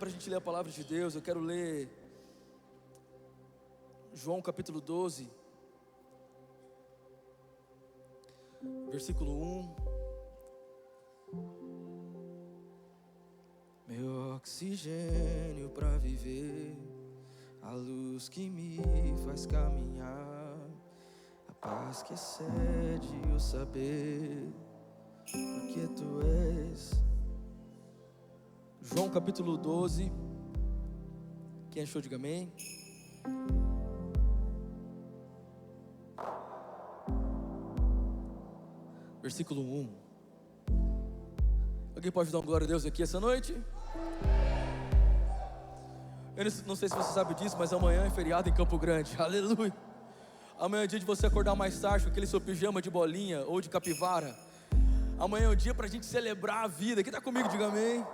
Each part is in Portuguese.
para a gente ler a palavra de Deus. Eu quero ler João capítulo 12, versículo 1. Meu oxigênio para viver, a luz que me faz caminhar, a paz que excede o saber, porque tu és. João capítulo 12. Quem achou, diga amém. Versículo 1. Alguém pode dar uma glória a Deus aqui essa noite? Eu não sei se você sabe disso, mas amanhã é feriado em Campo Grande. Aleluia. Amanhã é dia de você acordar mais tarde com aquele seu pijama de bolinha ou de capivara. Amanhã é um dia para a gente celebrar a vida. Quem está comigo, diga amém.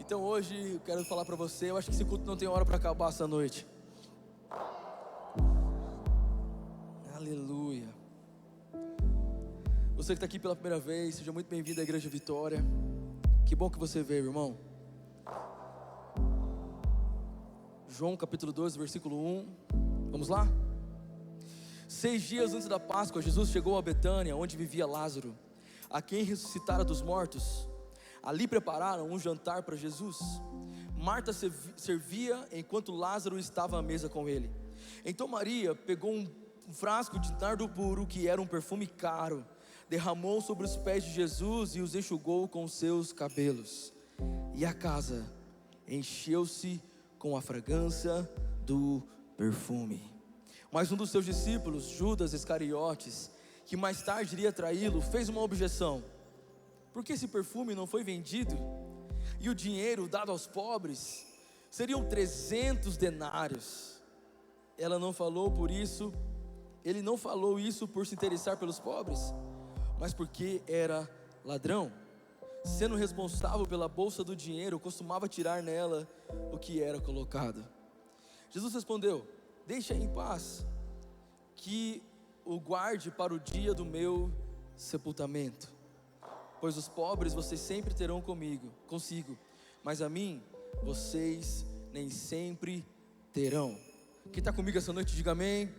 Então hoje eu quero falar para você, eu acho que esse culto não tem hora para acabar essa noite. Aleluia. Você que está aqui pela primeira vez, seja muito bem-vindo à Igreja Vitória. Que bom que você veio, irmão. João capítulo 12, versículo 1. Vamos lá? 6 dias antes da Páscoa, Jesus chegou a Betânia, onde vivia Lázaro, a quem ressuscitara dos mortos. Ali prepararam um jantar para Jesus. Marta servia enquanto Lázaro estava à mesa com ele. Então Maria pegou um frasco de nardo puro, que era um perfume caro, derramou sobre os pés de Jesus e os enxugou com os seus cabelos. E a casa encheu-se com a fragrância do perfume. Mas um dos seus discípulos, Judas Iscariotes, que mais tarde iria traí-lo, fez uma objeção: por que esse perfume não foi vendido e o dinheiro dado aos pobres? Seriam 300 denários. Ela não falou por isso, ele não falou isso por se interessar pelos pobres, mas porque era ladrão. Sendo responsável pela bolsa do dinheiro, costumava tirar nela o que era colocado. Jesus respondeu: deixa em paz, que o guarde para o dia do meu sepultamento. Pois os pobres vocês sempre terão consigo, mas a mim vocês nem sempre terão. Quem está comigo essa noite, diga amém.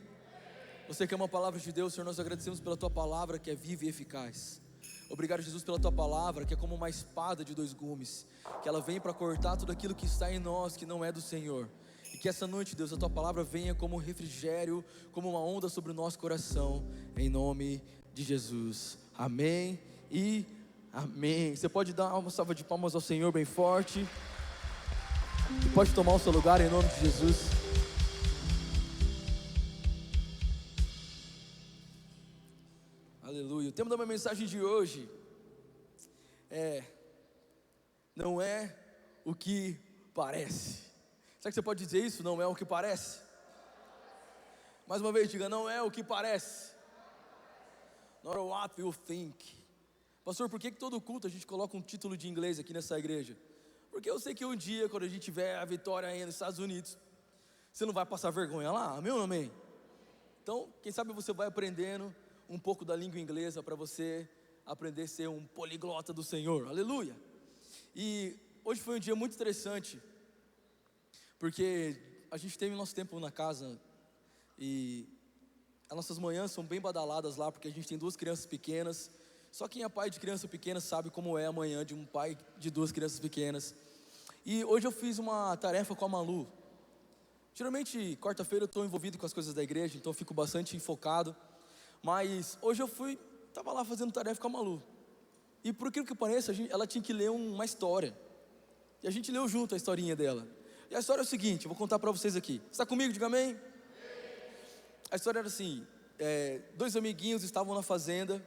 Você que ama a palavra de Deus, Senhor, nós agradecemos pela Tua palavra que é viva e eficaz. Obrigado, Jesus, pela Tua palavra que é como uma espada de 2 gumes, que ela vem para cortar tudo aquilo que está em nós, que não é do Senhor. E que essa noite, Deus, a Tua palavra venha como um refrigério, como uma onda sobre o nosso coração, em nome de Jesus. Amém e amém. Você pode dar uma salva de palmas ao Senhor bem forte. E pode tomar o seu lugar em nome de Jesus. Aleluia. O tema da minha mensagem de hoje não é o que parece. Será que você pode dizer isso? Não é o que parece? Mais uma vez, diga: não é o que parece. Not what you think. Pastor, por que todo culto a gente coloca um título de inglês aqui nessa igreja? Porque eu sei que um dia, quando a gente tiver a vitória aí nos Estados Unidos, você não vai passar vergonha lá, amém ou não amém? Então, quem sabe você vai aprendendo um pouco da língua inglesa para você aprender a ser um poliglota do Senhor, aleluia. E hoje foi um dia muito interessante, porque a gente teve nosso tempo na casa e as nossas manhãs são bem badaladas lá, porque a gente tem 2 crianças pequenas. Só quem é pai de criança pequena sabe como é a manhã de um pai de 2 crianças pequenas. E hoje eu fiz uma tarefa com a Malu. Geralmente, quarta-feira eu estou envolvido com as coisas da igreja, então eu fico bastante focado. Mas hoje eu estava lá fazendo tarefa com a Malu. E por aquilo que pareça, ela tinha que ler uma história. E a gente leu junto a historinha dela. E a história é o seguinte, eu vou contar para vocês aqui. Você está comigo? Diga amém. A história era assim, 2 amiguinhos estavam na fazenda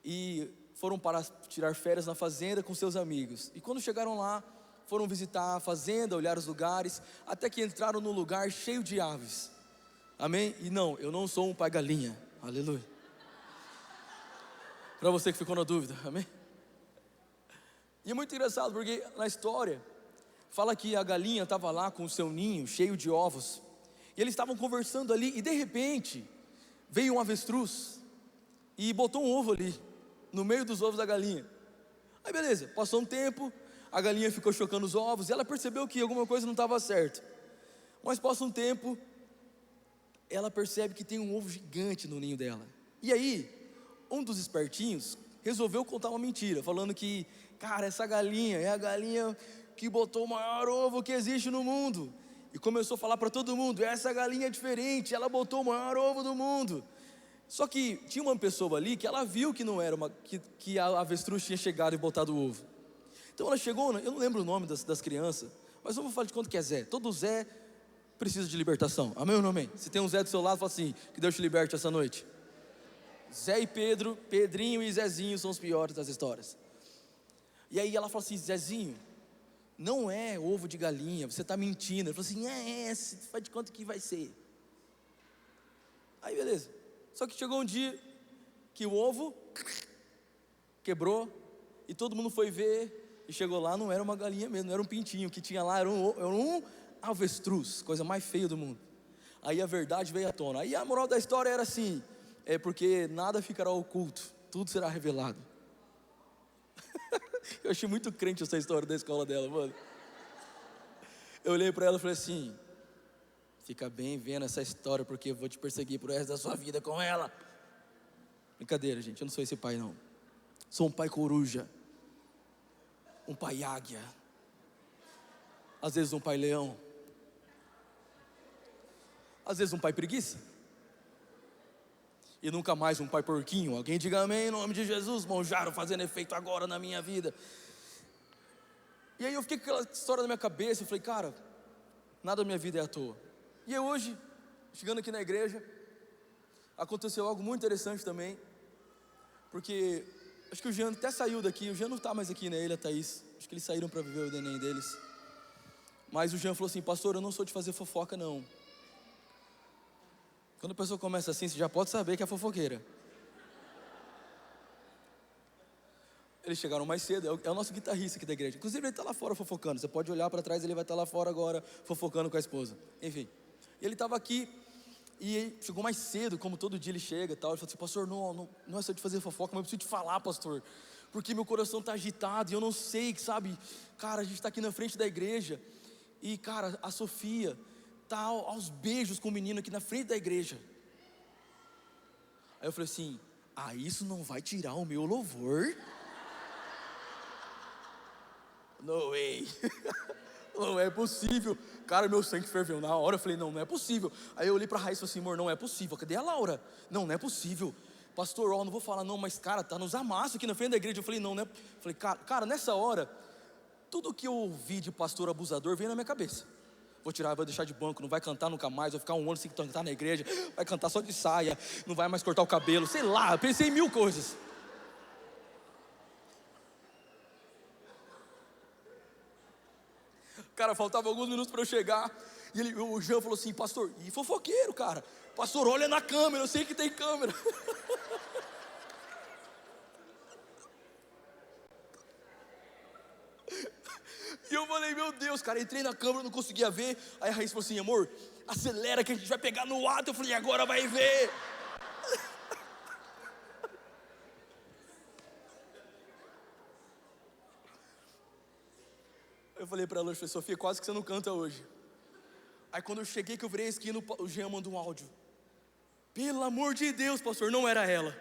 e foram para tirar férias na fazenda com seus amigos. E quando chegaram lá, foram visitar a fazenda, olhar os lugares, até que entraram num lugar cheio de aves. Amém? E não, eu não sou um pai galinha. Aleluia. Para você que ficou na dúvida, amém? E é muito engraçado porque na história fala que a galinha estava lá com o seu ninho cheio de ovos. E eles estavam conversando ali e de repente veio um avestruz e botou um ovo ali no meio dos ovos da galinha. Aí beleza, passou um tempo, a galinha ficou chocando os ovos, e ela percebeu que alguma coisa não estava certa. Mas passa um tempo, ela percebe que tem um ovo gigante no ninho dela. E aí, um dos espertinhos resolveu contar uma mentira, falando que, cara, essa galinha é a galinha que botou o maior ovo que existe no mundo. E começou a falar para todo mundo: essa galinha é diferente, ela botou o maior ovo do mundo. Só que tinha uma pessoa ali que ela viu que não era que a avestruz tinha chegado e botado o ovo. Então ela chegou, eu não lembro o nome das crianças, mas vamos falar de quanto que é Zé. Todo Zé precisa de libertação, amém ou não amém? Se tem um Zé do seu lado, fala assim: que Deus te liberte essa noite. Zé e Pedro, Pedrinho e Zezinho são os piores das histórias. E aí ela fala assim: Zezinho, não é ovo de galinha, você está mentindo. Ele falou assim: faz de quanto que vai ser. Aí beleza. Só que chegou um dia que o ovo quebrou, e todo mundo foi ver, e chegou lá, não era uma galinha mesmo, não era um pintinho, que tinha lá era um avestruz, coisa mais feia do mundo. Aí a verdade veio à tona. Aí a moral da história era assim: é porque nada ficará oculto, tudo será revelado. Eu achei muito crente essa história da escola dela, mano. Eu olhei para ela e falei assim: fica bem vendo essa história, porque eu vou te perseguir pro resto da sua vida com ela. Brincadeira, gente, eu não sou esse pai não. Sou um pai coruja, um pai águia, às vezes um pai leão, às vezes um pai preguiça, e nunca mais um pai porquinho. Alguém diga amém em nome de Jesus. Monjaro fazendo efeito agora na minha vida. E aí eu fiquei com aquela história na minha cabeça. Eu falei: cara, nada da minha vida é à toa. E aí hoje, chegando aqui na igreja, aconteceu algo muito interessante também. Porque acho que o Jean até saiu daqui. O Jean não está mais aqui, né? Ele e a Thaís, acho que eles saíram para viver o neném deles. Mas o Jean falou assim: pastor, eu não sou de fazer fofoca não. Quando a pessoa começa assim, você já pode saber que é fofoqueira. Eles chegaram mais cedo, é o nosso guitarrista aqui da igreja. Inclusive ele está lá fora fofocando. Você pode olhar para trás, ele vai estar lá fora agora fofocando com a esposa. Enfim, ele estava aqui e chegou mais cedo, como todo dia ele chega e tal. Ele falou assim: pastor, não é só de fazer fofoca, mas eu preciso te falar, pastor, porque meu coração está agitado e eu não sei, sabe? Cara, a gente está aqui na frente da igreja e, cara, a Sofia está aos beijos com o menino aqui na frente da igreja. Aí eu falei assim: isso não vai tirar o meu louvor? No way. Não é possível. Cara, meu sangue ferveu na hora. Eu falei: não é possível. Aí eu olhei pra Raíssa e falei assim: amor, não é possível. Cadê a Laura? Não é possível. Pastor, não vou falar não, mas cara, tá nos amassos aqui na frente da igreja. Eu falei: não, né? Falei: cara, nessa hora, tudo que eu ouvi de pastor abusador veio na minha cabeça. Vou tirar, vou deixar de banco, não vai cantar nunca mais, vai ficar um ano sem cantar na igreja, vai cantar só de saia, não vai mais cortar o cabelo, sei lá, eu pensei em mil coisas. Cara, faltava alguns minutos para eu chegar, e o Jean falou assim: pastor, e fofoqueiro, cara, pastor, olha na câmera, eu sei que tem câmera. E eu falei: meu Deus, cara, entrei na câmera, não conseguia ver. Aí a Raíssa falou assim: amor, acelera que a gente vai pegar no ato. Eu falei: agora vai ver. Eu falei pra ela: Sofia, quase que você não canta hoje. Aí quando eu cheguei, que eu virei a esquina, o Jean mandou um áudio: pelo amor de Deus, pastor, não era ela.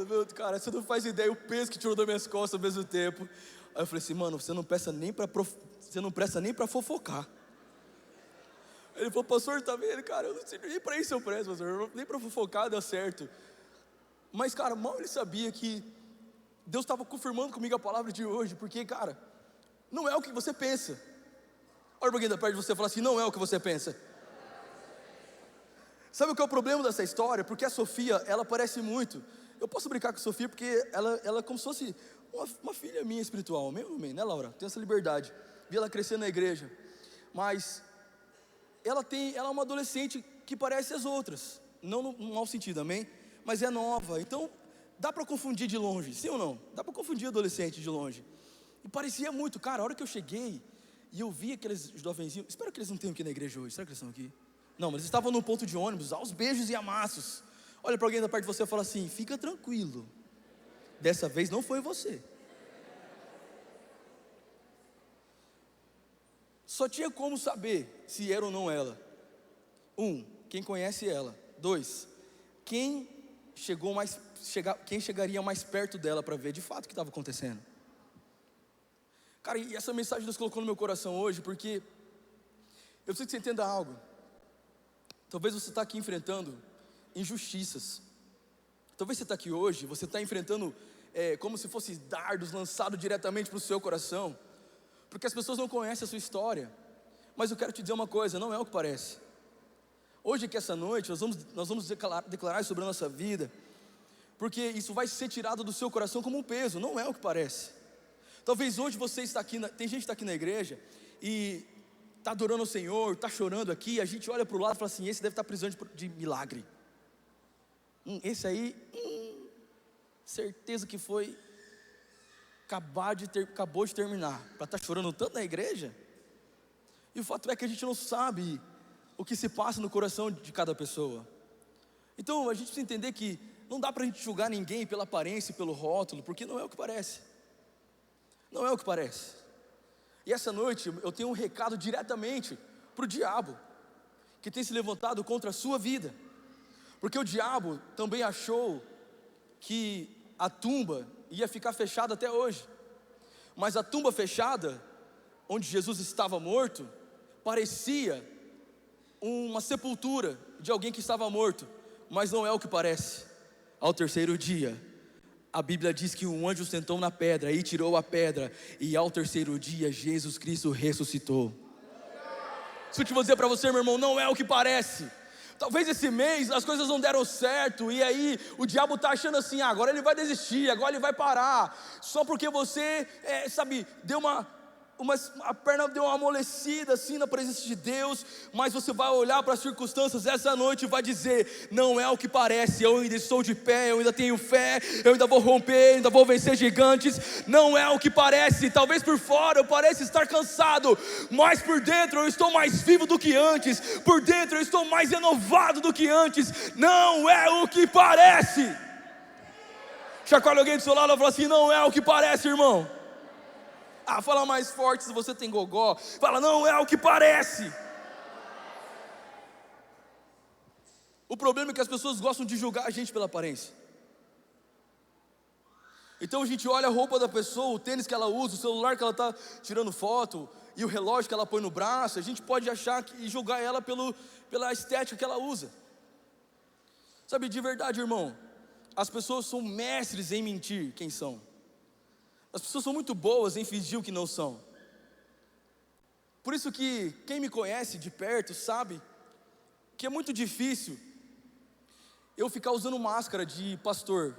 Mano, cara, você não faz ideia o peso que tirou das minhas costas ao mesmo tempo. Aí eu falei assim: mano, você não presta nem pra fofocar. Ele falou: pastor, tá vendo, cara, eu não sei nem pra isso eu presto, pastor, nem pra fofocar dá certo. Mas, cara, mal ele sabia que Deus estava confirmando comigo a palavra de hoje. Porque, cara, não é o que você pensa. Olha pra quem está perto de você e fala assim: não é o que você pensa. Sabe o que é o problema dessa história? Porque a Sofia, ela parece muito, eu posso brincar com a Sofia porque ela é como se fosse uma filha minha espiritual, mesmo, né, Laura? Tem essa liberdade, vi ela crescer na igreja. Mas ela é uma adolescente que parece as outras, não no mau sentido, amém? Mas é nova, então dá para confundir de longe, sim ou não? Dá para confundir adolescente de longe. E parecia muito, cara, a hora que eu cheguei e eu vi aqueles jovenzinhos, espero que eles não tenham aqui na igreja hoje, será que eles estão aqui? Não, mas eles estavam no ponto de ônibus, aos beijos e amassos. Olha para alguém da parte de você e fala assim: fica tranquilo, dessa vez não foi você. Só tinha como saber se era ou não ela. Quem conhece ela. 2, quem chegaria mais perto dela para ver de fato o que estava acontecendo. Cara, e essa mensagem Deus colocou no meu coração hoje, porque eu preciso que você entenda algo. Talvez você está aqui enfrentando injustiças. Talvez você está aqui hoje, você está enfrentando como se fosse dardos lançados diretamente para o seu coração, porque as pessoas não conhecem a sua história. Mas eu quero te dizer uma coisa, não é o que parece. Hoje aqui essa noite nós vamos declarar sobre a nossa vida, porque isso vai ser tirado do seu coração como um peso, não é o que parece. Talvez hoje você está aqui, tem gente que está aqui na igreja e está adorando o Senhor, está chorando aqui, a gente olha para o lado e fala assim: esse deve estar precisando de milagre. Esse aí, certeza que foi, acabou de terminar, para estar chorando tanto na igreja. E o fato é que a gente não sabe o que se passa no coração de cada pessoa. Então a gente precisa entender que não dá para a gente julgar ninguém pela aparência e pelo rótulo, porque não é o que parece. Não é o que parece. E essa noite eu tenho um recado diretamente para o diabo, que tem se levantado contra a sua vida. Porque o diabo também achou que a tumba ia ficar fechada até hoje. Mas a tumba fechada, onde Jesus estava morto, parecia uma sepultura de alguém que estava morto. Mas não é o que parece. Ao terceiro dia, a Bíblia diz que um anjo sentou na pedra e tirou a pedra, e ao terceiro dia Jesus Cristo ressuscitou. Se eu te vou dizer para você, meu irmão, não é o que parece. Talvez esse mês as coisas não deram certo, e aí o diabo está achando assim: agora ele vai desistir, agora ele vai parar, só porque você, deu a perna deu uma amolecida assim na presença de Deus. Mas você vai olhar para as circunstâncias essa noite e vai dizer: não é o que parece, eu ainda estou de pé, eu ainda tenho fé, eu ainda vou romper, ainda vou vencer gigantes. Não é o que parece, talvez por fora eu pareça estar cansado, mas por dentro eu estou mais vivo do que antes, por dentro eu estou mais renovado do que antes. Não é o que parece. Chacoalha alguém do seu lado e fala assim: não é o que parece, irmão. Fala mais forte se você tem gogó. Fala: não é o que parece. O problema é que as pessoas gostam de julgar a gente pela aparência. Então a gente olha a roupa da pessoa, o tênis que ela usa, o celular que ela está tirando foto, e o relógio que ela põe no braço. A gente pode achar e julgar ela pela estética que ela usa. Sabe, de verdade, irmão, as pessoas são mestres em mentir quem são. As pessoas são muito boas em fingir o que não são. Por isso que quem me conhece de perto sabe que é muito difícil eu ficar usando máscara de pastor.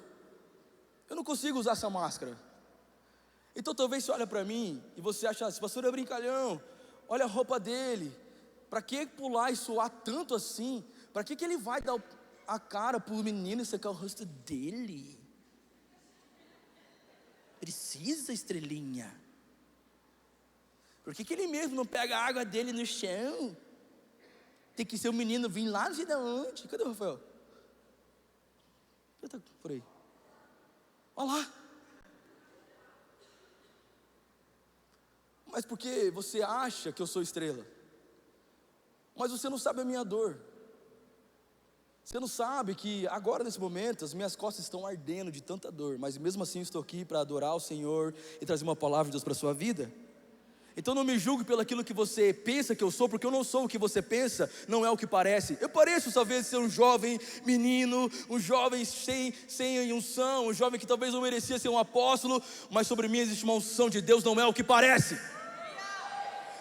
Eu não consigo usar essa máscara. Então talvez você olha para mim e você acha: esse pastor é brincalhão, olha a roupa dele, para que pular e suar tanto assim? Para que ele vai dar a cara para o menino e secar o rosto dele? Precisa, estrelinha. Por que ele mesmo não pega a água dele no chão? Tem que ser o menino vir lá não sei de onde. Cadê o Rafael? Ele está por aí. Olha lá. Mas porque você acha que eu sou estrela, mas você não sabe a minha dor. Você não sabe que agora nesse momento as minhas costas estão ardendo de tanta dor, mas mesmo assim estou aqui para adorar o Senhor e trazer uma palavra de Deus para a sua vida. Então não me julgue pelo aquilo que você pensa que eu sou, porque eu não sou o que você pensa, não é o que parece. Eu pareço talvez ser um jovem menino, um jovem sem unção, um jovem que talvez não merecia ser um apóstolo, mas sobre mim existe uma unção de Deus, não é o que parece.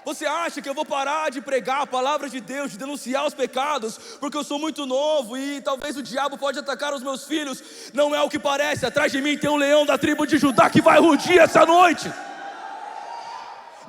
Você acha que eu vou parar de pregar a palavra de Deus, de denunciar os pecados, porque eu sou muito novo e talvez o diabo pode atacar os meus filhos? Não é o que parece. Atrás de mim tem um leão da tribo de Judá que vai rugir essa noite.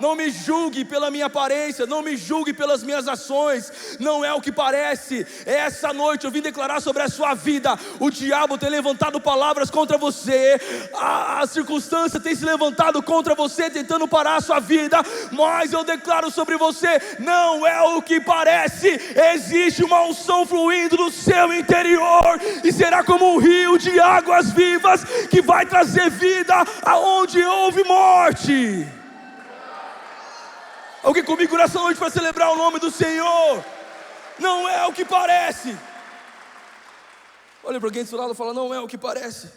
Não me julgue pela minha aparência, não me julgue pelas minhas ações, não é o que parece. Essa noite eu vim declarar sobre a sua vida: o diabo tem levantado palavras contra você, a circunstância tem se levantado contra você, tentando parar a sua vida, mas eu declaro sobre você: não é o que parece. Existe uma unção fluindo no seu interior, e será como um rio de águas vivas, que vai trazer vida aonde houve morte. Alguém comigo nessa noite para celebrar o nome do Senhor? Não é o que parece. Olha para alguém do seu lado e fala: não é o que parece.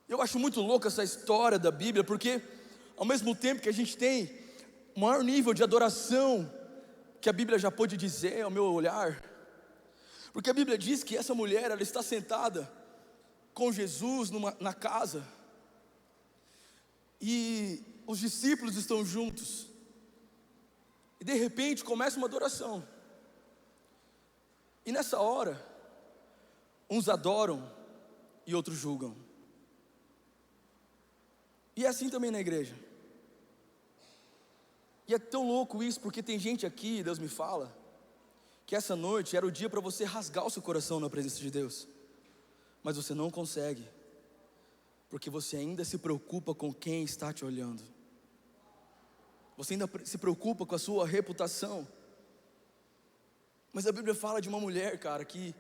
Eu acho muito louca essa história da Bíblia, porque ao mesmo tempo que a gente tem o maior nível de adoração que a Bíblia já pôde dizer, ao meu olhar, porque a Bíblia diz que essa mulher, ela está sentada com Jesus na casa, e os discípulos estão juntos, e de repente começa uma adoração, e nessa hora, uns adoram e outros julgam. E é assim também na igreja. E é tão louco isso, porque tem gente aqui, Deus me fala, que essa noite era o dia para você rasgar o seu coração na presença de Deus, mas você não consegue, porque você ainda se preocupa com quem está te olhando. Você ainda se preocupa com a sua reputação. Mas a Bíblia fala de uma mulher, cara, que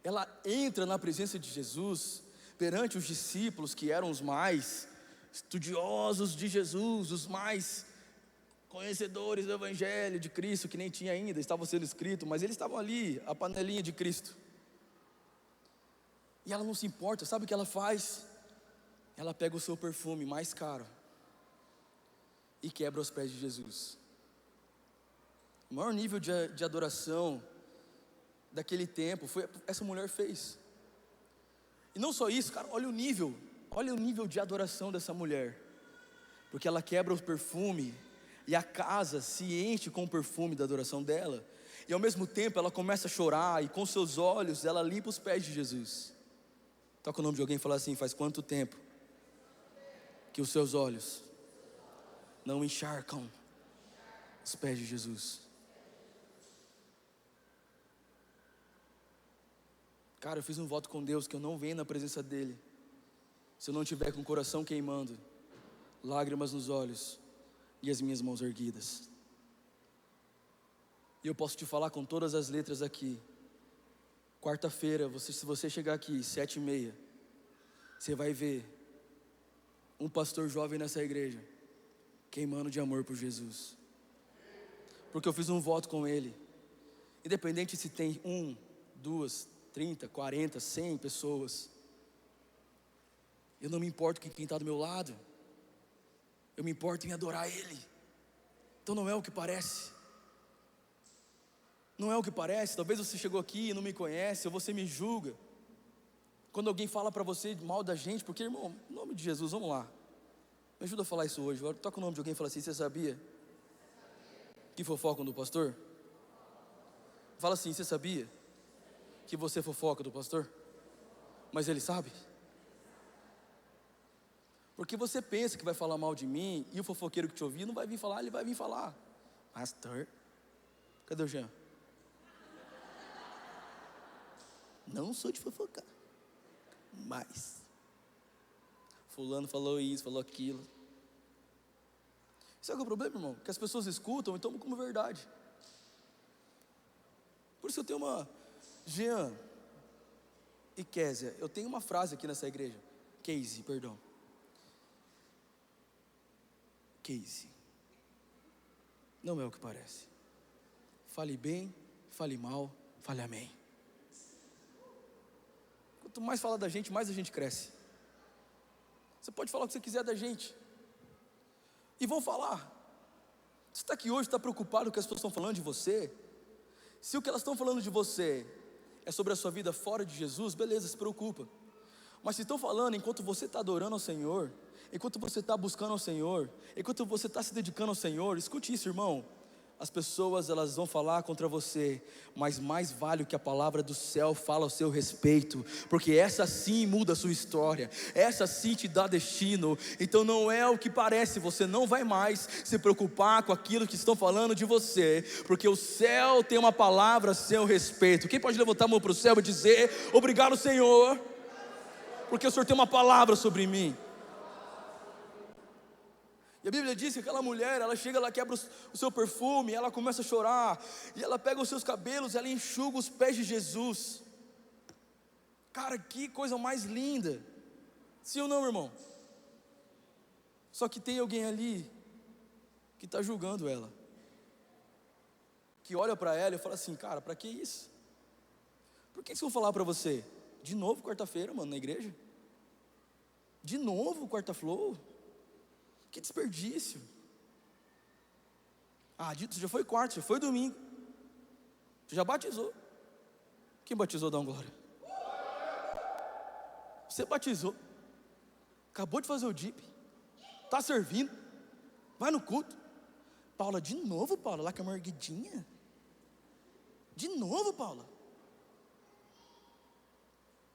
ela entra na presença de Jesus, perante os discípulos que eram os mais estudiosos de Jesus, os mais conhecedores do Evangelho de Cristo, que nem tinha ainda, estava sendo escrito, mas eles estavam ali, a panelinha de Cristo. E ela não se importa, sabe o que ela faz? Ela pega o seu perfume mais caro e quebra os pés de Jesus. O maior nível de adoração daquele tempo foi essa mulher fez. E não só isso, cara, olha o nível de adoração dessa mulher, porque ela quebra o perfume e a casa se enche com o perfume da adoração dela, e ao mesmo tempo ela começa a chorar, e com seus olhos ela limpa os pés de Jesus. Toca o nome de alguém e fala assim: faz quanto tempo que os seus olhos não encharcam os pés de Jesus? Cara, eu fiz um voto com Deus que eu não venho na presença dele se eu não tiver com o coração queimando, lágrimas nos olhos e as minhas mãos erguidas. E eu posso te falar com todas as letras aqui. Quarta-feira, se você chegar aqui 7h30, você vai ver um pastor jovem nessa igreja queimando de amor por Jesus, porque eu fiz um voto com ele. Independente se tem 1, 2, 30, 40, 100 pessoas, eu não me importo com quem está do meu lado, eu me importo em adorar Ele. Então não é o que parece. Não é o que parece. Talvez você chegou aqui e não me conhece, ou você me julga quando alguém fala para você mal da gente, porque, irmão, em nome de Jesus, vamos lá, me ajuda a falar isso hoje. Toca o nome de alguém e fala assim: você sabia que fofocam do pastor? Fala assim: você sabia que você fofoca do pastor? Mas ele sabe? Porque você pensa que vai falar mal de mim, e o fofoqueiro que te ouvir não vai vir falar, ele vai vir falar: pastor, cadê o Jean? Não sou de fofocar, mas fulano falou isso, falou aquilo. Sabe qual é o problema, irmão? Que as pessoas escutam e tomam como verdade. Por isso eu tenho uma... Jean e Kézia, eu tenho uma frase aqui nessa igreja. Casey, perdão. Casey, não é o que parece. Fale bem, fale mal, fale amém. Quanto mais fala da gente, mais a gente cresce. Você pode falar o que você quiser da gente, e vão falar. Você está aqui hoje, está preocupado com o que as pessoas estão falando de você? Se o que elas estão falando de você é sobre a sua vida fora de Jesus, beleza, se preocupa. Mas se estão falando enquanto você está adorando ao Senhor, enquanto você está buscando ao Senhor, enquanto você está se dedicando ao Senhor, escute isso, irmão. as pessoas elas vão falar contra você, mas mais vale o que a palavra do céu fala ao seu respeito, porque essa sim muda a sua história, essa sim te dá destino. Então não é o que parece, você não vai mais se preocupar com aquilo que estão falando de você, porque o céu tem uma palavra a seu respeito. Quem pode levantar a mão para o céu e dizer: obrigado, Senhor, porque o Senhor tem uma palavra sobre mim. E a Bíblia diz que aquela mulher, ela chega, ela quebra o seu perfume, ela começa a chorar, e ela pega os seus cabelos, ela enxuga os pés de Jesus. Cara, que coisa mais linda, sim ou não, irmão? Só que tem alguém ali, que está julgando ela, que olha para ela e fala assim: cara, para que isso? Por que eles vão falar para você? De novo quarta-feira, mano, na igreja? De novo quarta-flow? Que desperdício. Você já foi quarta, já foi domingo, você já batizou. Quem batizou, dá uma glória. Você batizou, acabou de fazer o dip, está servindo, vai no culto. Paula, de novo, Paula, lá com a mão erguidinha. De novo, Paula.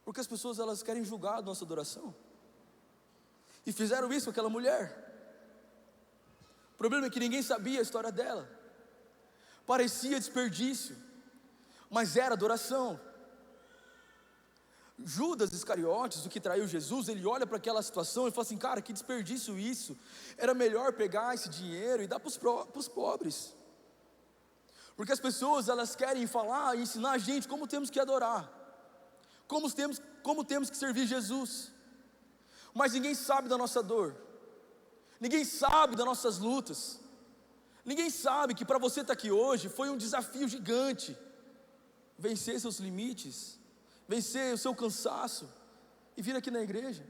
Porque as pessoas elas querem julgar a nossa adoração, e fizeram isso com aquela mulher. O problema é que ninguém sabia a história dela. Parecia desperdício, mas era adoração. Judas Iscariotes, o que traiu Jesus, ele olha para aquela situação e fala assim: cara, que desperdício isso. Era melhor pegar esse dinheiro e dar para os pobres. Porque as pessoas elas querem falar e ensinar a gente como temos que adorar, como temos que servir Jesus. Mas ninguém sabe da nossa dor, ninguém sabe das nossas lutas, ninguém sabe que para você estar aqui hoje foi um desafio gigante, vencer seus limites, vencer o seu cansaço e vir aqui na igreja.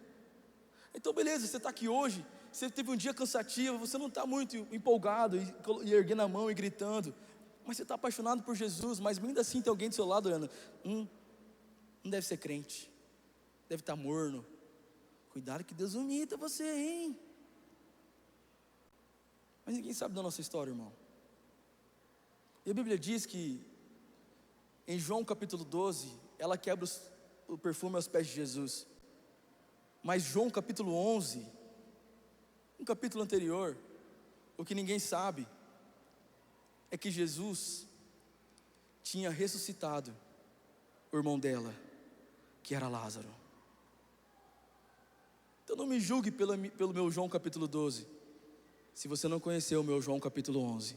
Então beleza, você está aqui hoje, você teve um dia cansativo, você não está muito empolgado e erguendo a mão e gritando, mas você está apaixonado por Jesus, mas ainda assim tem alguém do seu lado olhando, não deve ser crente, deve estar morno, cuidado que Deus humilha você, hein? Mas ninguém sabe da nossa história, irmão. E a Bíblia diz que em João capítulo 12, ela quebra o perfume aos pés de Jesus. Mas João capítulo 11, um capítulo anterior, o que ninguém sabe é que Jesus tinha ressuscitado o irmão dela, que era Lázaro. Então não me julgue pelo meu João capítulo 12, se você não conheceu o meu João capítulo 11.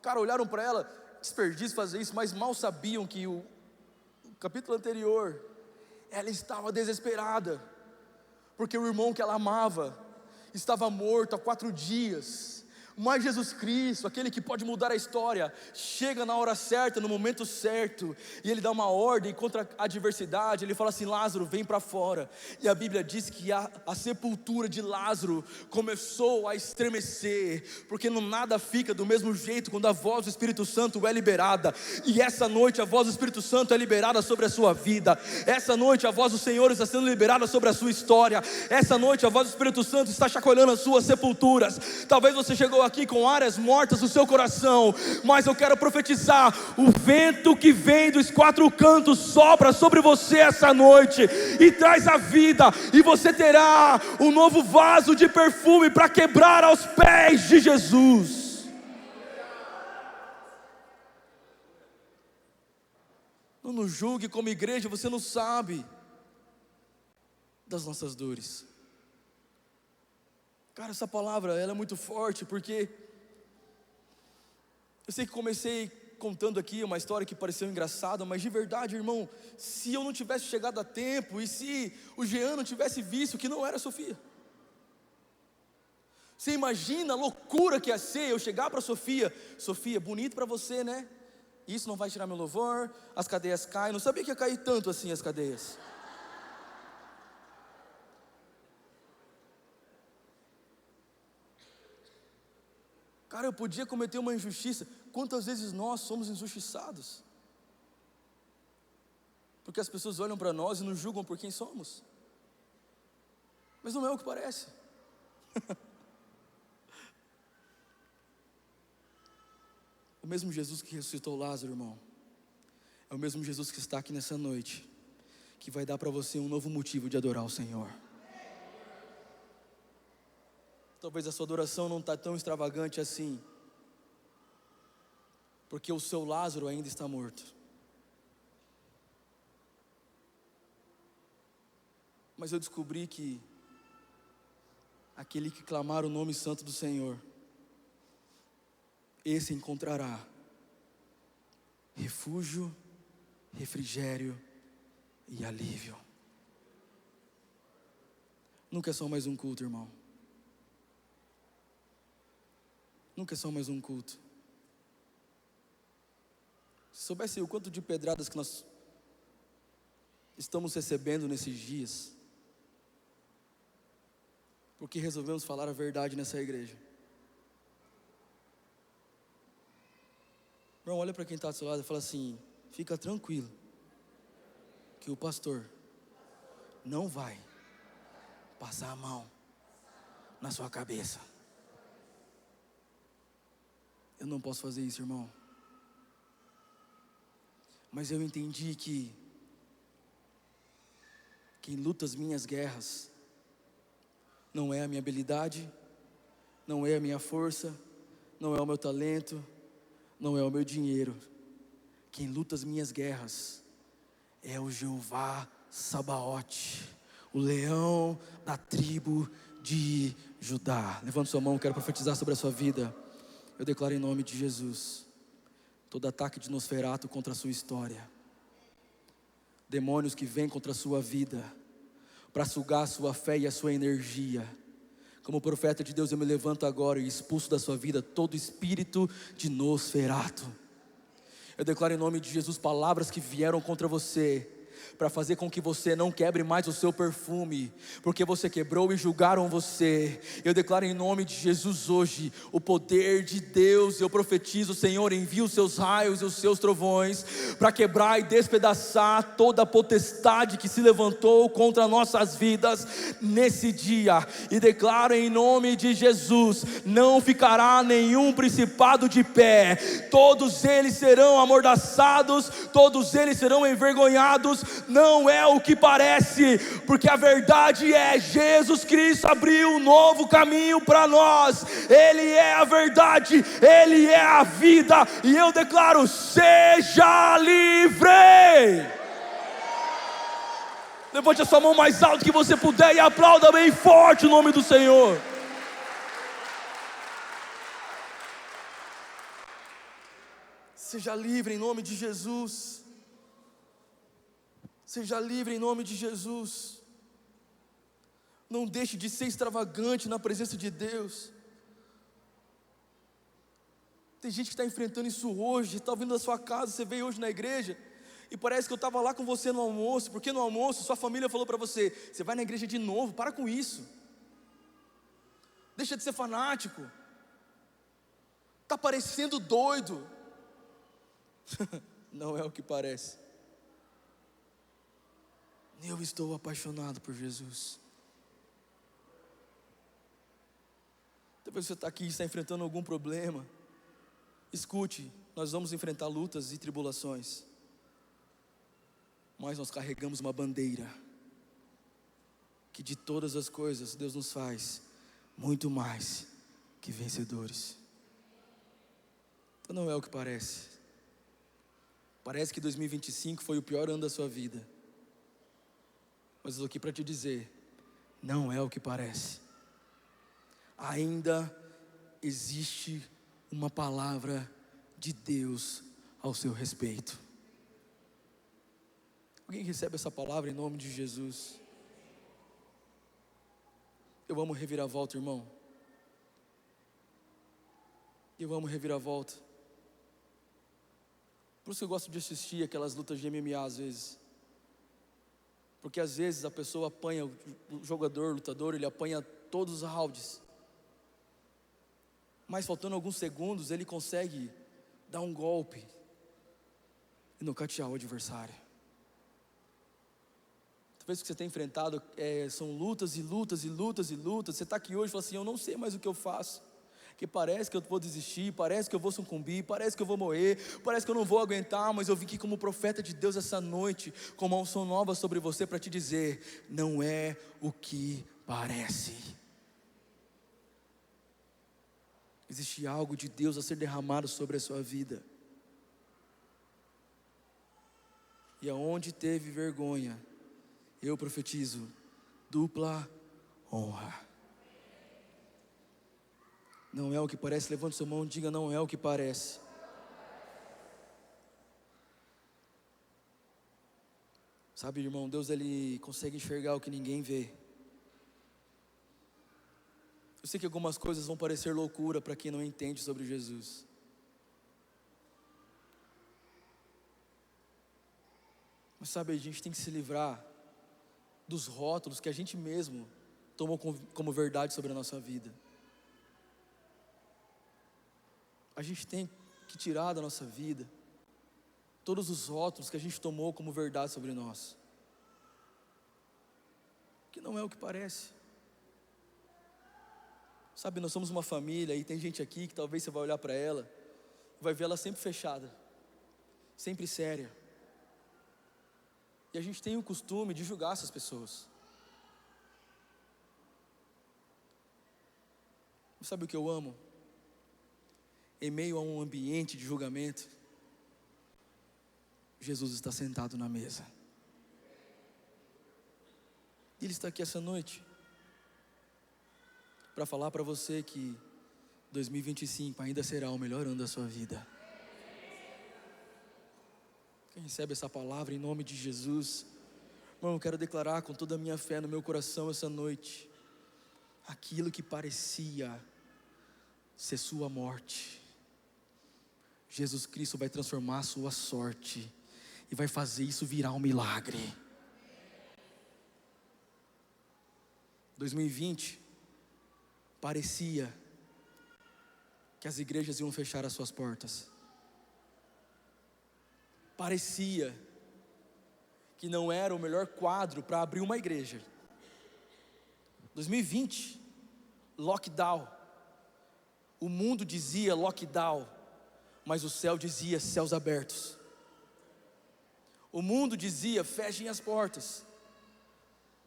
Cara, olharam para ela, desperdício fazer isso, mas mal sabiam que o capítulo anterior, ela estava desesperada, porque o irmão que ela amava, estava morto há 4 dias, mas Jesus Cristo, aquele que pode mudar a história, chega na hora certa, no momento certo, e Ele dá uma ordem contra a adversidade. Ele fala assim: Lázaro, vem para fora. E a Bíblia diz que a sepultura de Lázaro começou a estremecer, porque não nada fica do mesmo jeito quando a voz do Espírito Santo é liberada. E essa noite a voz do Espírito Santo é liberada sobre a sua vida. Essa noite a voz do Senhor está sendo liberada sobre a sua história. Essa noite a voz do Espírito Santo está chacoalhando as suas sepulturas. Talvez você chegou aqui com áreas mortas no seu coração, mas eu quero profetizar: o vento que vem dos 4 cantos sopra sobre você essa noite e traz a vida, e você terá um novo vaso de perfume para quebrar aos pés de Jesus. Não nos julgue como igreja, você não sabe das nossas dores. Cara, essa palavra ela é muito forte, porque eu sei que comecei contando aqui uma história que pareceu engraçada, mas de verdade, irmão, se eu não tivesse chegado a tempo, e se o Jean não tivesse visto que não era a Sofia, você imagina a loucura que ia ser eu chegar para a Sofia: Sofia, bonito para você, né? Isso não vai tirar meu louvor, as cadeias caem. Não sabia que ia cair tanto assim as cadeias. Cara, eu podia cometer uma injustiça. Quantas vezes nós somos injustiçados? Porque as pessoas olham para nós e nos julgam por quem somos. Mas não é o que parece. O mesmo Jesus que ressuscitou Lázaro, irmão, é o mesmo Jesus que está aqui nessa noite, que vai dar para você um novo motivo de adorar o Senhor. Talvez a sua adoração não está tão extravagante assim, porque o seu Lázaro ainda está morto. Mas eu descobri que aquele que clamar o nome santo do Senhor, esse encontrará refúgio, refrigério e alívio. Nunca é só mais um culto, irmão. Nunca é só mais um culto. Se soubesse o quanto de pedradas que nós estamos recebendo nesses dias, porque resolvemos falar a verdade nessa igreja. Irmão, olha para quem está do seu lado e fala assim: fica tranquilo, que o pastor não vai passar a mão na sua cabeça. Eu não posso fazer isso, irmão. Mas eu entendi que quem luta as minhas guerras não é a minha habilidade, não é a minha força, não é o meu talento, não é o meu dinheiro. Quem luta as minhas guerras é o Jeová Sabaote, o leão da tribo de Judá. Levante sua mão, quero profetizar sobre a sua vida. Eu declaro em nome de Jesus, todo ataque de Nosferato contra a sua história, demônios que vêm contra a sua vida, para sugar a sua fé e a sua energia. Como profeta de Deus, eu me levanto agora e expulso da sua vida todo espírito de Nosferato. Eu declaro em nome de Jesus palavras que vieram contra você, para fazer com que você não quebre mais o seu perfume, porque você quebrou e julgaram você. Eu declaro em nome de Jesus hoje o poder de Deus. Eu profetizo: Senhor, envia os seus raios e os seus trovões para quebrar e despedaçar toda a potestade que se levantou contra nossas vidas nesse dia. E declaro em nome de Jesus: não ficará nenhum principado de pé, todos eles serão amordaçados, todos eles serão envergonhados. Não é o que parece, porque a verdade é: Jesus Cristo abriu um novo caminho para nós. Ele é a verdade, Ele é a vida, e eu declaro: seja livre. Levante a sua mão mais alto que você puder e aplauda bem forte o nome do Senhor. Seja livre em nome de Jesus. Seja livre em nome de Jesus. Não deixe de ser extravagante na presença de Deus. Tem gente que está enfrentando isso hoje. Está vindo da sua casa, você veio hoje na igreja e parece que eu estava lá com você no almoço, porque no almoço sua família falou para você: você vai na igreja de novo, para com isso. Deixa de ser fanático. Está parecendo doido. Não é o que parece. Eu estou apaixonado por Jesus. Talvez você está aqui e está enfrentando algum problema. Escute, nós vamos enfrentar lutas e tribulações, mas nós carregamos uma bandeira, que de todas as coisas Deus nos faz muito mais que vencedores. Então não é o que parece. Parece que 2025 foi o pior ano da sua vida, mas eu estou aqui para te dizer: não é o que parece. Ainda existe uma palavra de Deus ao seu respeito. Alguém recebe essa palavra em nome de Jesus? Eu amo reviravolta, irmão. Eu amo reviravolta. Por isso eu gosto de assistir aquelas lutas de MMA às vezes. Porque às vezes a pessoa apanha, o jogador, o lutador, ele apanha todos os rounds, mas faltando alguns segundos ele consegue dar um golpe e nocautear o adversário. Talvez o que você tem enfrentado são lutas e lutas e lutas e lutas. Você está aqui hoje e fala assim: eu não sei mais o que eu faço. Porque parece que eu vou desistir, parece que eu vou sucumbir, parece que eu vou morrer, parece que eu não vou aguentar, mas eu vim aqui como profeta de Deus essa noite, com uma unção nova sobre você, para te dizer: não é o que parece. Existe algo de Deus a ser derramado sobre a sua vida. E aonde teve vergonha, eu profetizo dupla honra. Não é o que parece. Levante sua mão e diga: não é o que parece. Sabe, irmão, Deus, Ele consegue enxergar o que ninguém vê. Eu sei que algumas coisas vão parecer loucura para quem não entende sobre Jesus. Mas sabe, a gente tem que se livrar dos rótulos que a gente mesmo tomou como verdade sobre a nossa vida. A gente tem que tirar da nossa vida todos os rótulos que a gente tomou como verdade sobre nós, que não é o que parece. Sabe, nós somos uma família e tem gente aqui que talvez você vai olhar para ela e vai ver ela sempre fechada, sempre séria. E a gente tem o costume de julgar essas pessoas. Sabe o que eu amo? Em meio a um ambiente de julgamento, Jesus está sentado na mesa. E Ele está aqui essa noite para falar para você que 2025 ainda será o melhor ano da sua vida. Quem recebe essa palavra em nome de Jesus? Irmão, eu quero declarar com toda a minha fé no meu coração essa noite: aquilo que parecia ser sua morte, Jesus Cristo vai transformar a sua sorte e vai fazer isso virar um milagre. 2020 parecia que as igrejas iam fechar as suas portas. Parecia que não era o melhor quadro para abrir uma igreja. 2020, lockdown. O mundo dizia lockdown, mas o céu dizia céus abertos. O mundo dizia fechem as portas,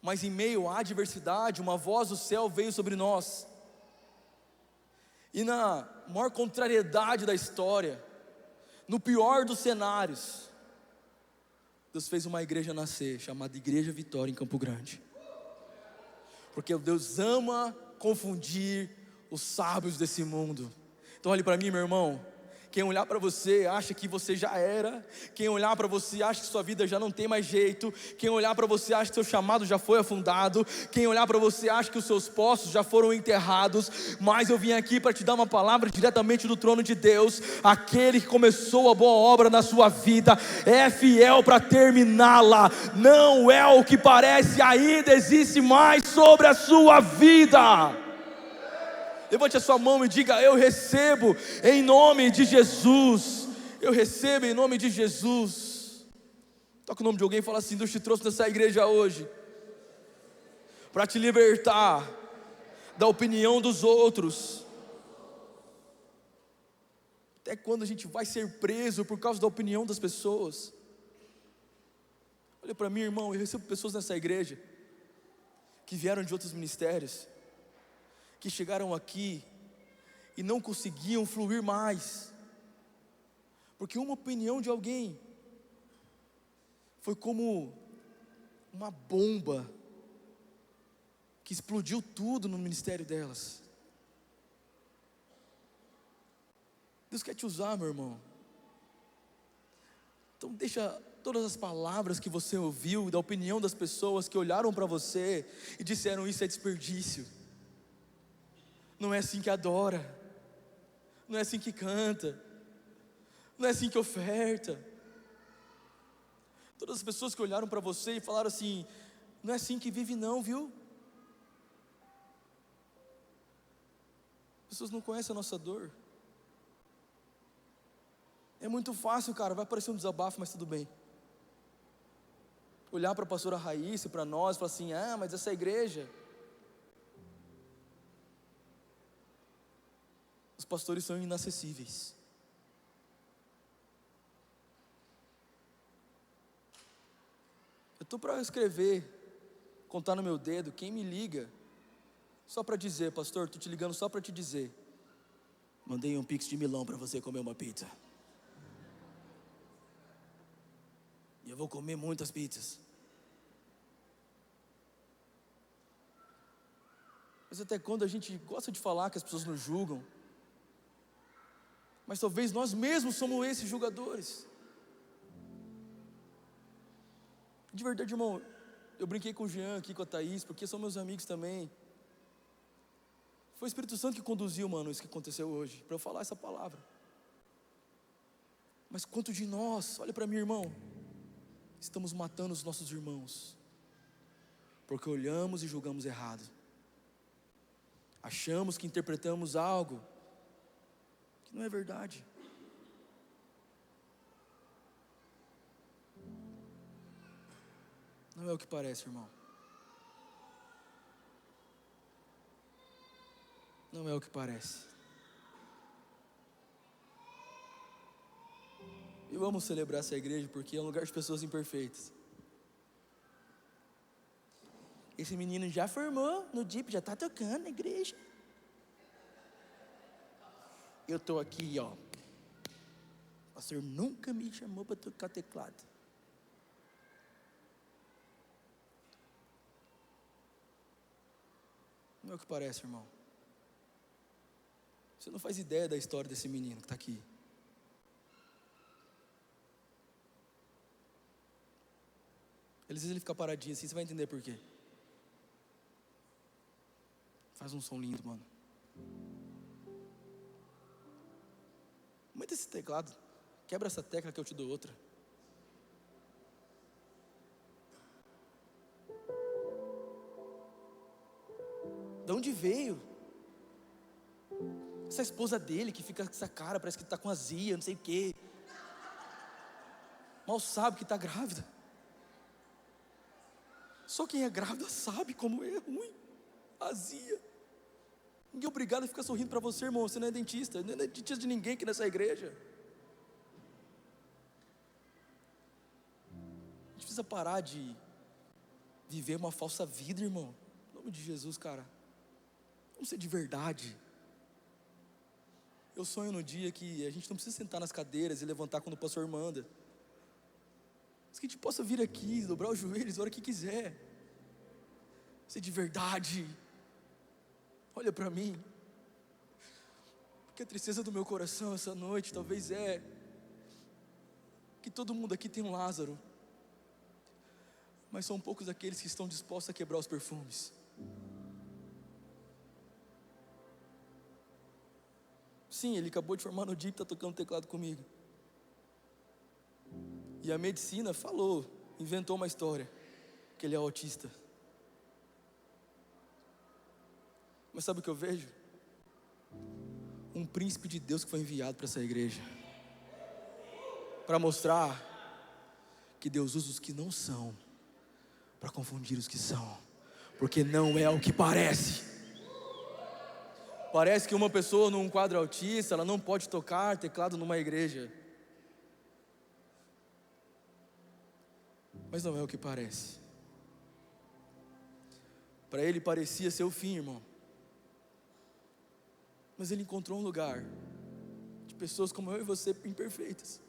mas em meio à adversidade, uma voz do céu veio sobre nós. E na maior contrariedade da história, no pior dos cenários, Deus fez uma igreja nascer, chamada Igreja Vitória em Campo Grande. Porque Deus ama confundir os sábios desse mundo. Então olhe para mim, meu irmão. Quem olhar para você acha que você já era. Quem olhar para você acha que sua vida já não tem mais jeito. Quem olhar para você acha que seu chamado já foi afundado. Quem olhar para você acha que os seus poços já foram enterrados. Mas eu vim aqui para te dar uma palavra diretamente do trono de Deus. Aquele que começou a boa obra na sua vida é fiel para terminá-la. Não é o que parece, ainda existe mais sobre a sua vida. Levante a sua mão e diga: eu recebo em nome de Jesus. Eu recebo em nome de Jesus. Toca o nome de alguém e fala assim: Deus te trouxe nessa igreja hoje para te libertar da opinião dos outros. Até quando a gente vai ser preso por causa da opinião das pessoas? Olha para mim, irmão, eu recebo pessoas nessa igreja que vieram de outros ministérios, que chegaram aqui e não conseguiam fluir mais, porque uma opinião de alguém foi como uma bomba que explodiu tudo no ministério delas. Deus quer te usar, meu irmão. Então deixa todas as palavras que você ouviu da opinião das pessoas que olharam para você e disseram: isso é desperdício, não é assim que adora, não é assim que canta, não é assim que oferta. Todas as pessoas que olharam para você e falaram assim: não é assim que vive não, viu? As pessoas não conhecem a nossa dor. É muito fácil, cara, vai parecer um desabafo, mas tudo bem. Olhar para a pastora Raíssa, para nós, e falar assim: ah, mas essa igreja Os pastores são inacessíveis. Eu estou para escrever, contar no meu dedo, quem me liga, só para dizer: pastor, estou te ligando só para te dizer, mandei um pix de Milão para você comer uma pizza. E eu vou comer muitas pizzas. Mas até quando a gente gosta de falar que as pessoas nos julgam, mas talvez nós mesmos somos esses julgadores. De verdade, irmão, eu brinquei com o Jean aqui, com a Thaís, porque são meus amigos também. Foi o Espírito Santo que conduziu, mano, isso que aconteceu hoje, para eu falar essa palavra. Mas quanto de nós, olha para mim, irmão, estamos matando os nossos irmãos, porque olhamos e julgamos errado. Achamos que interpretamos algo que não é verdade. Não é o que parece, irmão. Não é o que parece. E vamos celebrar essa igreja porque é um lugar de pessoas imperfeitas. Esse menino já formou no DIP, já está tocando na igreja. Eu estou aqui, ó. O pastor nunca me chamou para tocar teclado. Não é o que parece, irmão. Você não faz ideia da história desse menino que está aqui. Às vezes ele fica paradinho assim, você vai entender por quê. Faz um som lindo, mano. Aumenta esse teclado. Quebra essa tecla que eu te dou outra. De onde veio? Essa esposa dele que fica com essa cara, parece que está com azia, não sei o quê. Mal sabe que está grávida. Só quem é grávida sabe como é ruim. Azia. Ninguém é obrigado a ficar sorrindo para você, irmão. Você não é dentista. Não é dentista de ninguém aqui nessa igreja. A gente precisa parar de viver uma falsa vida, irmão. Em nome de Jesus, cara. Vamos ser de verdade. Eu sonho no dia que a gente não precisa sentar nas cadeiras e levantar quando o pastor manda. Mas que a gente possa vir aqui, dobrar os joelhos a hora que quiser. Ser de verdade. Olha para mim. Porque a tristeza do meu coração essa noite talvez é que todo mundo aqui tem um Lázaro, mas são poucos aqueles que estão dispostos a quebrar os perfumes. Sim, ele acabou de formar no DIP, está tocando teclado comigo. E a medicina falou, inventou uma história, que ele é autista. Mas sabe o que eu vejo? Um príncipe de Deus que foi enviado para essa igreja, para mostrar que Deus usa os que não são, para confundir os que são, porque não é o que parece. Parece que uma pessoa num quadro autista, ela não pode tocar teclado numa igreja. Mas não é o que parece. Para ele parecia ser o fim, irmão. Mas ele encontrou um lugar de pessoas como eu e você, imperfeitas,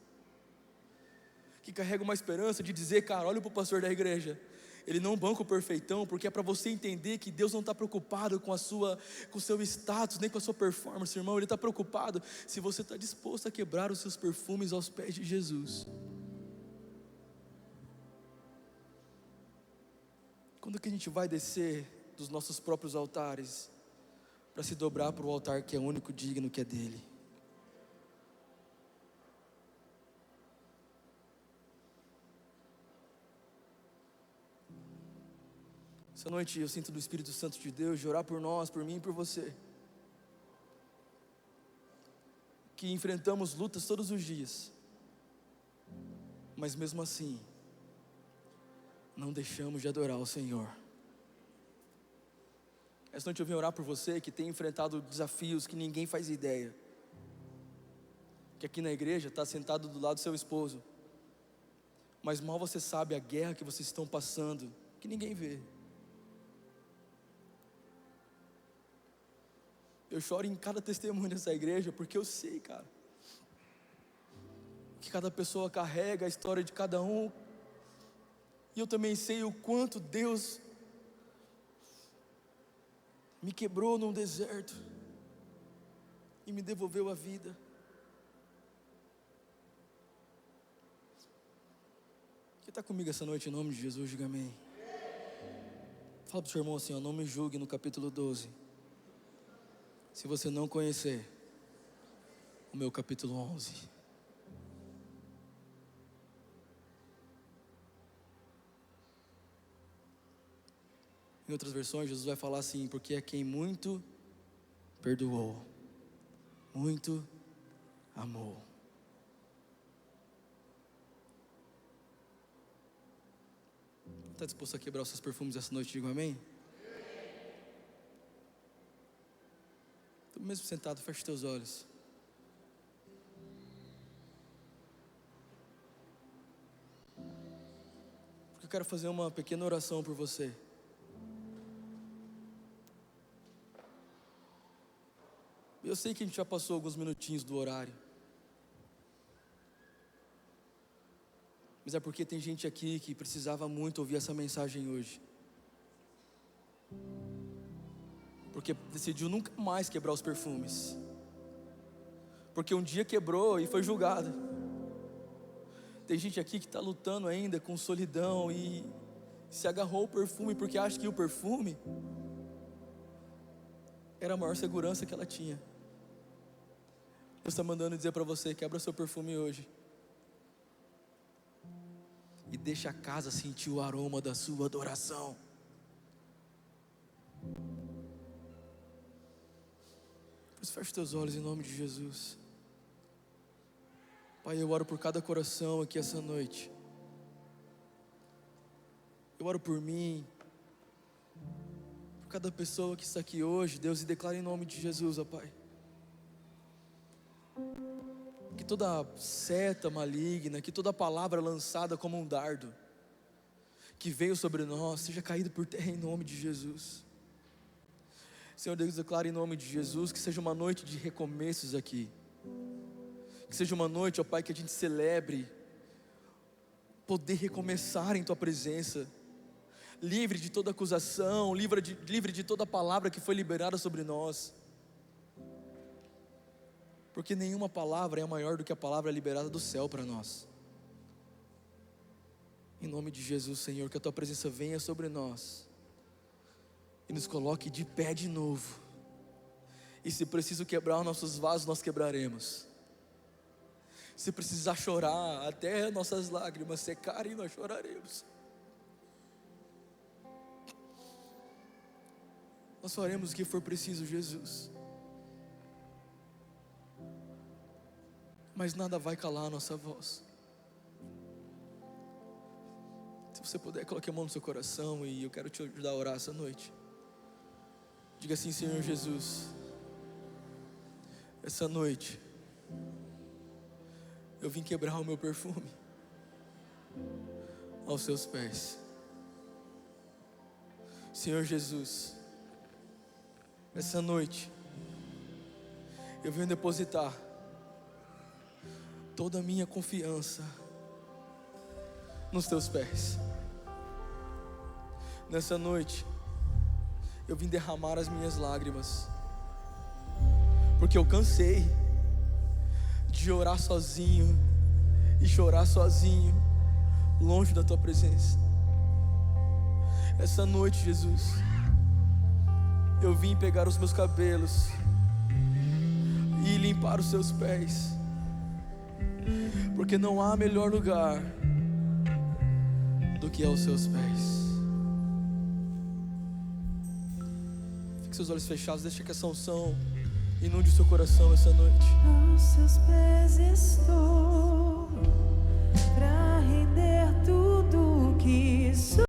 que carregam uma esperança de dizer: cara, olha para o pastor da igreja, ele não banca o perfeitão, porque é para você entender que Deus não está preocupado com o seu status, nem com a sua performance, irmão. Ele está preocupado se você está disposto a quebrar os seus perfumes aos pés de Jesus. Quando que a gente vai descer dos nossos próprios altares para se dobrar para o altar que é o único digno, que é dele? Essa noite eu sinto do Espírito Santo de Deus de orar por nós, por mim e por você, que enfrentamos lutas todos os dias, mas mesmo assim não deixamos de adorar o Senhor. Essa noite eu vim orar por você que tem enfrentado desafios que ninguém faz ideia, que aqui na igreja está sentado do lado do seu esposo, mas mal você sabe a guerra que vocês estão passando, que ninguém vê. Eu choro em cada testemunho dessa igreja, porque eu sei, cara, que cada pessoa carrega a história de cada um, e eu também sei o quanto Deus me quebrou num deserto e me devolveu a vida. Quem está comigo essa noite em nome de Jesus, diga amém. Fala para o seu irmão assim, ó, não me julgue, no capítulo 12. Se você não conhecer o meu capítulo 11. Em outras versões, Jesus vai falar assim, porque é quem muito perdoou, muito amou. Está disposto a quebrar os seus perfumes essa noite? Diga amém. Mesmo sentado, feche teus olhos. Porque eu quero fazer uma pequena oração por você. Eu sei que a gente já passou alguns minutinhos do horário, mas é porque tem gente aqui que precisava muito ouvir essa mensagem hoje, porque decidiu nunca mais quebrar os perfumes, porque um dia quebrou e foi julgado. Tem gente aqui que está lutando ainda com solidão e se agarrou ao perfume porque acha que o perfume era a maior segurança que ela tinha. Deus está mandando dizer para você, quebra seu perfume hoje e deixa a casa sentir o aroma da sua adoração. Pois feche teus olhos em nome de Jesus. Pai, eu oro por cada coração aqui essa noite. Eu oro por mim, por cada pessoa que está aqui hoje, Deus, e declaro em nome de Jesus, ó Pai, que toda seta maligna, que toda palavra lançada como um dardo, que veio sobre nós, seja caído por terra em nome de Jesus. Senhor Deus, declaro em nome de Jesus que seja uma noite de recomeços aqui. Que seja uma noite, ó Pai, que a gente celebre poder recomeçar em Tua presença, livre de toda acusação, livre de toda palavra que foi liberada sobre nós, porque nenhuma palavra é maior do que a palavra liberada do céu para nós. Em nome de Jesus, Senhor, que a Tua presença venha sobre nós e nos coloque de pé de novo, e se preciso quebrar os nossos vasos, nós quebraremos. Se precisar chorar até nossas lágrimas secarem, nós choraremos. Nós faremos o que for preciso, Jesus, mas nada vai calar a nossa voz. Se você puder, coloque a mão no seu coração e eu quero te ajudar a orar essa noite. Diga assim, Senhor Jesus, essa noite eu vim quebrar o meu perfume aos seus pés. Senhor Jesus, essa noite eu venho depositar toda a minha confiança nos Teus pés. Nessa noite eu vim derramar as minhas lágrimas, porque eu cansei de orar sozinho e chorar sozinho, longe da Tua presença. Essa noite, Jesus, eu vim pegar os meus cabelos e limpar os Seus pés, porque não há melhor lugar do que aos Seus pés. Fique seus olhos fechados, deixa que essa unção inunde o seu coração essa noite. Aos Seus pés estou.